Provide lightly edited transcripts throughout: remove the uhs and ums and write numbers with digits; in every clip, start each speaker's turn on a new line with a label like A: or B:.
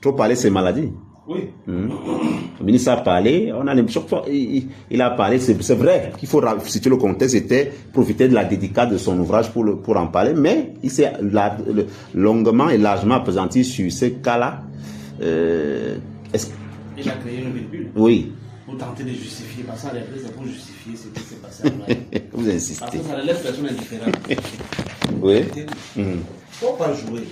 A: Trop parler, c'est maladie.
B: Oui.
A: Le ministre a parlé, on a l'impression qu'il a parlé, c'est vrai qu'il faut situer le contexte, c'était profiter de la dédicace de son ouvrage pour en parler, mais il s'est longuement et largement appesanti sur ce cas-là.
B: Il a créé une bulle.
A: Oui.
B: Pour tenter de justifier, parce qu'en réalité, c'est pour justifier ce qui s'est passé à Praia.
A: Vous insistez.
B: Parce que ça laisse personne indifférente.
A: Oui.
B: Il ne faut pas jouer.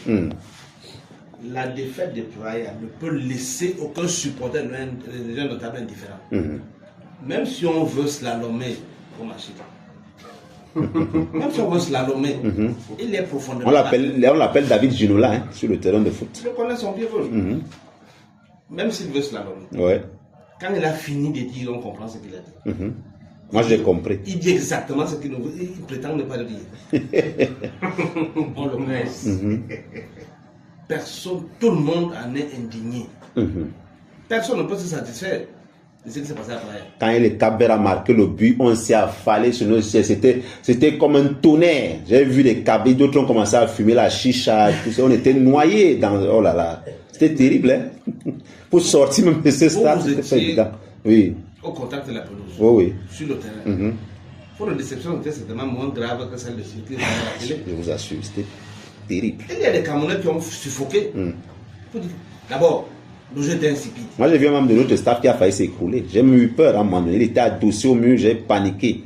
B: La défaite de Praia ne peut laisser aucun supporter de notable indifférent. Même si on veut slalomer comme Achille. Même si on veut slalomer, il est profondément.
A: On l'appelle David Ginola hein, sur le terrain de foot.
B: Je connais son pied gauche. Même s'il veut slalomer.
A: Ouais.
B: Quand il a fini de dire, on comprend ce qu'il a dit.
A: Moi, j'ai compris.
B: Il dit exactement ce qu'il prétend ne pas le dire. On le connaît. Personne, tout le monde en est indigné. Personne ne peut se satisfaire de ce qui s'est passé à Praia.
A: Quand le Cap-Vert a marqué le but, on s'est affalé sur nos ciels. C'était comme un tonnerre. J'ai vu les cabines, d'autres ont commencé à fumer la chicha. Tout ça. On était noyés dans. Oh là là. C'était terrible. Hein? Pour sortir même de ce stade, c'était pas évident. Oui.
B: Au contact de la pelouse.
A: Oh, oui.
B: Sur le terrain. Pour une déception était certainement moins grave que celle de ceux qui étaient à la télé.
A: Je vous assure, c'était terrible.
B: Il y a des Camerounais qui ont suffoqué. D'abord, le jeu était insipide.
A: Moi, j'ai vu un membre de notre staff qui a failli s'écrouler. J'ai eu peur à un moment donné. Il était adossé au mur, j'ai paniqué.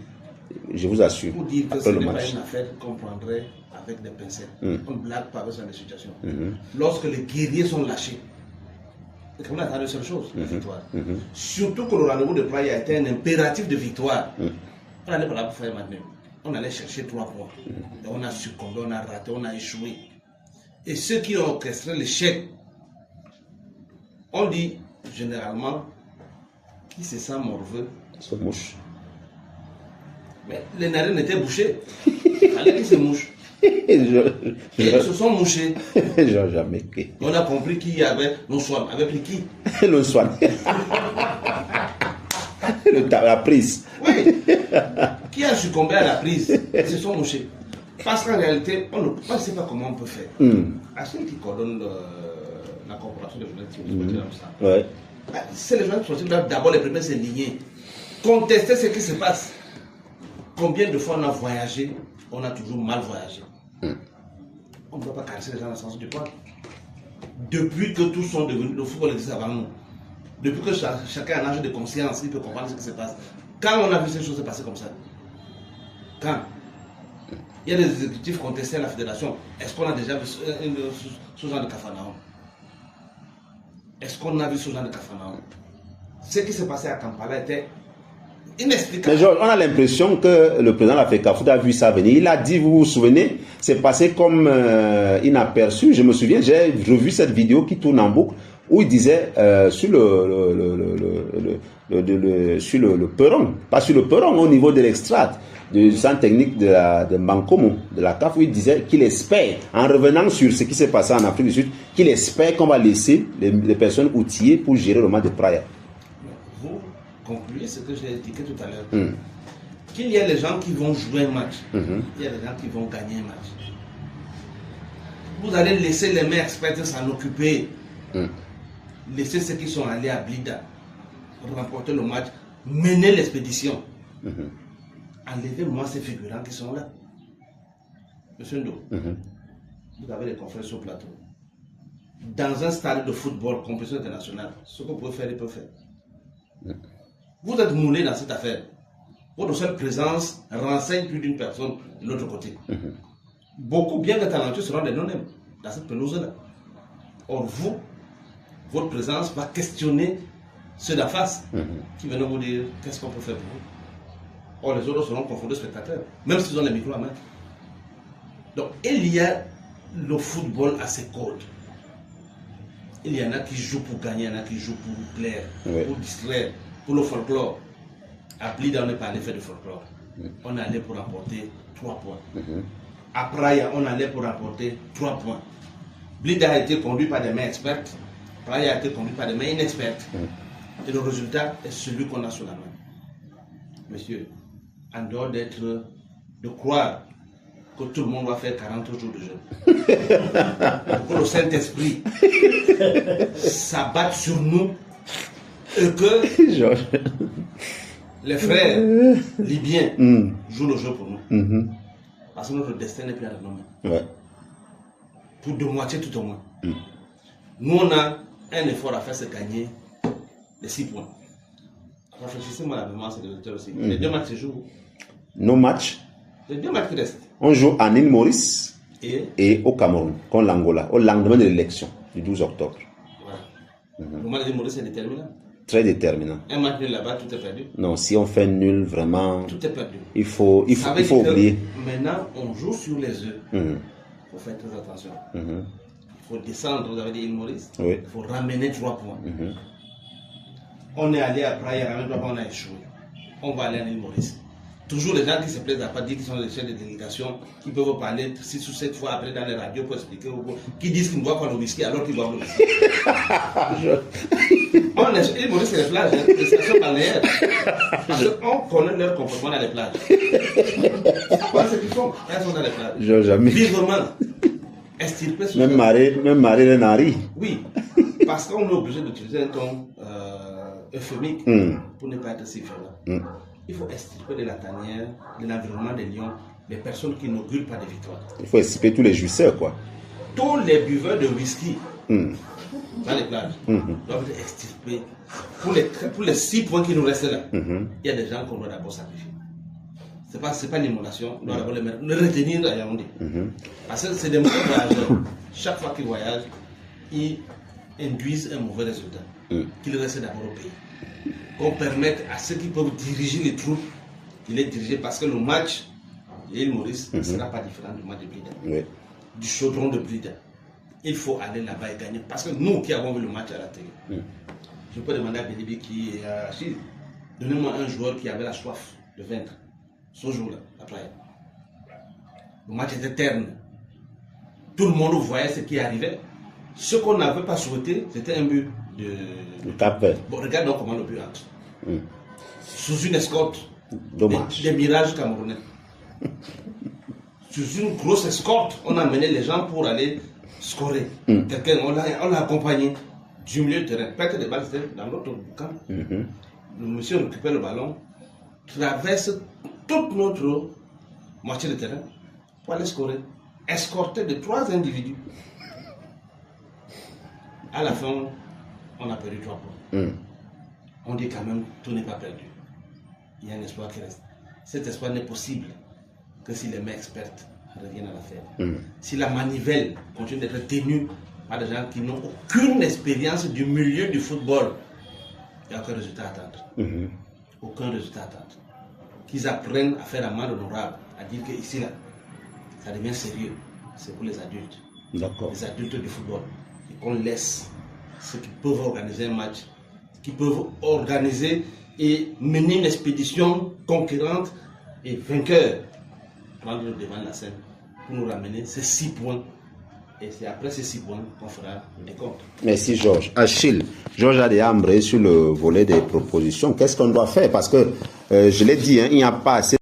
A: Je vous assure.
B: Pour dire que ce n'est pas une affaire qu'on prendrait avec des pincettes. On ne blague pas avec cette situation. Lorsque les guerriers sont lâchés, le Cameroun attend une seule chose, la victoire. Surtout que le rendez-vous de Praia était un impératif de victoire. On allait pas là pour faire maintenant. On allait chercher 3 points. Et on a succombé, on a raté, on a échoué. Et ceux qui ont orchestré l'échec, on dit généralement, qui se sent morveux
A: se mouche.
B: Mais les narines étaient bouchées. Il fallait qu'ils se mouchent. Ils se sont mouchés.
A: J'ai jamais cru.
B: On a compris qu'il y avait l'Onswan. Avec qui?
A: L'Onswan. La prise.
B: Oui. Qui a succombé à la prise? Ils se sont mouchés. Parce qu'en réalité, on ne sait pas comment on peut faire. À ceux qui coordonnent la corporation de journalistes,
A: ouais.
B: C'est les journalistes qui doivent d'abord les premiers s'aligner. Contester ce qui se passe. Combien de fois on a voyagé, on a toujours mal voyagé. On ne doit pas caresser les gens dans le sens du poil. Depuis que tous sont devenus, le football existe avant nous. Depuis que chacun a un âge de conscience, il peut comprendre ce qui se passe. Quand on a vu ces choses se passer comme ça, quand il y a des exécutifs contestés à la fédération, est-ce qu'on a déjà vu ce genre de Capharnaüm? Est-ce qu'on a vu ce genre de Capharnaüm? Ce qui s'est passé à Kampala était inexplicable.
A: Mais Georges, on a l'impression que le président de la FECAFOOT a vu ça venir. Il a dit, vous vous souvenez, c'est passé comme inaperçu. Je me souviens, j'ai revu cette vidéo qui tourne en boucle où il disait sur le perron, pas sur le perron, au niveau de l'extrait du centre technique de Bankomo, de la CAF, où il disait qu'il espère, en revenant sur ce qui s'est passé en Afrique du Sud, qu'il espère qu'on va laisser les personnes outillées pour gérer le match de Praia.
B: Vous concluez ce que j'ai indiqué tout à l'heure. Qu'il y a les gens qui vont jouer un match, il y a les gens qui vont gagner un match. Vous allez laisser les mains expertes s'en occuper. Laisser ceux qui sont allés à Blida remporter le match, mener l'expédition. Enlevez-moi ces figurants qui sont là. Monsieur Ndo, vous avez des confrères sur le plateau. Dans un stade de football, compétition internationale, ce que vous pouvez faire, il peut faire. Vous êtes moulé dans cette affaire. Votre seule présence renseigne plus d'une personne de l'autre côté. Beaucoup bien que talentueux seront des non-mêmes dans cette pelouse-là. Or, vous, votre présence va questionner ceux d'en face qui viennent vous dire qu'est-ce qu'on peut faire pour vous. Or, les autres seront confondus spectateurs, même s'ils ont les micros à main. Donc, il y a le football à ses codes. Il y en a qui jouent pour gagner, il y en a qui jouent pour plaire, pour distraire, pour le folklore. À Blida, on n'est pas allé faire de folklore. On est allé pour remporter 3 points. À Praia, on allait pour remporter 3 points. Blida a été conduit par des mains expertes. Praia a été conduit par des mains inexpertes. Et le résultat est celui qu'on a sous la main. Monsieur, en dehors de croire que tout le monde va faire 40 jours de jeûne. Pour que le Saint-Esprit s'abatte sur nous et que
A: Georges.
B: les frères libyens jouent le jeu pour nous. Parce que notre destin n'est plus à nos mains.
A: Ouais.
B: Pour de moitié tout au moins. Nous, on a un effort à faire, c'est gagner les 6 points. Rafraîchissez-moi la mémoire, c'est le lecteur aussi. Les 2 matchs se jouent.
A: Nos matchs,
B: Les 2 matchs qui restent.
A: on joue à île Maurice
B: Et
A: et au Cameroun, contre l'Angola, au lendemain de l'élection du 12 octobre.
B: voilà. Le match de Maurice est déterminant.
A: Très déterminant.
B: Un match nul là-bas, tout est perdu.
A: Non, si on fait nul, vraiment,
B: Tout est perdu.
A: il faut
B: Ça veut dire que
A: oublier.
B: maintenant, on joue sur les œufs.
A: Mhm.
B: Il faut faire très attention.
A: Mhm.
B: Il faut descendre, vous avez dit, île Maurice.
A: Oui.
B: Il faut ramener 3 points.
A: Mhm.
B: On est allé à Praia, ramener 3 points, on a échoué. On va aller à l'île Maurice. Toujours les gens qui se plaisent à pas dire qu'ils sont les chefs de délégation, qui peuvent parler 6 ou 7 fois après dans les radios pour expliquer, qui disent qu'ils ne boivent pas le whisky alors qu'ils boivent le whisky. L'île Maurice, c'est les plages, hein, les stations balnéaires. Parce qu'on connaît leur comportement dans les plages. Voilà ce qu'ils font, elles sont dans les plages.
A: Georges, jamais.
B: Vivement, estirper ce
A: Même Marie Renari.
B: Oui, parce qu'on est obligé d'utiliser un ton euphémique pour ne pas être si violent. Il faut extirper de la tanière, de l'environnement des lions, les personnes qui n'augurent pas de victoire.
A: Il faut extirper tous les jouisseurs, quoi.
B: Tous les buveurs de whisky dans les plages doivent être extirpés. Pour les 6 points qui nous restent là, il y a des gens qu'on doit d'abord sacrifier. C'est pas l'immolation, on doit d'abord les retenir à Yaoundé. Parce que c'est des mauvais voyageurs. Chaque fois qu'ils voyagent, ils induisent un mauvais résultat. Qu'ils restent d'abord au pays. Qu'on permette à ceux qui peuvent diriger les troupes de les diriger, parce que le match de l'île Maurice ne sera pas différent du match de Blida,
A: Oui.
B: du chaudron de Blida. Il faut aller là-bas et gagner, parce que nous qui avons vu le match à la télé, je peux demander à Bélibi qui est à Achille, donnez-moi un joueur qui avait la soif de vaincre ce jour-là, après. Le match était terne. Tout le monde voyait ce qui arrivait. Ce qu'on n'avait pas souhaité, c'était un but
A: Le Cap-Vert.
B: Bon, regarde donc comment le but entre. Sous une escorte.
A: Dommage.
B: Des mirages camerounais. Sous une grosse escorte, on a amené les gens pour aller scorer. Quelqu'un, on l'a accompagné du milieu de terrain. Pète des balles, c'était dans l'autre camp. Le monsieur récupère le ballon, traverse toute notre moitié de terrain pour aller scorer. Escorté de 3 individus. À la fin, on a perdu 3 points. On dit quand même, tout n'est pas perdu. Il y a un espoir qui reste. Cet espoir n'est possible que si les mains expertes reviennent à l'affaire. Si la manivelle continue d'être tenue par des gens qui n'ont aucune expérience du milieu du football, il n'y a aucun résultat à attendre. Aucun résultat à attendre. Qu'ils apprennent à faire amende honorable, à dire que ici, là, ça devient sérieux. C'est pour les adultes.
A: D'accord.
B: Les adultes du football. Et qu'on laisse ceux qui peuvent organiser un match, qui peuvent organiser et mener une expédition conquérante et vainqueur, prendre le devant de la scène pour nous ramener ces 6 points. Et c'est après ces 6 points qu'on fera le décompte.
A: Merci Georges. Achille, Georges a déjà embrayé sur le volet des propositions. Qu'est-ce qu'on doit faire? Parce que, je l'ai dit, il n'y a pas assez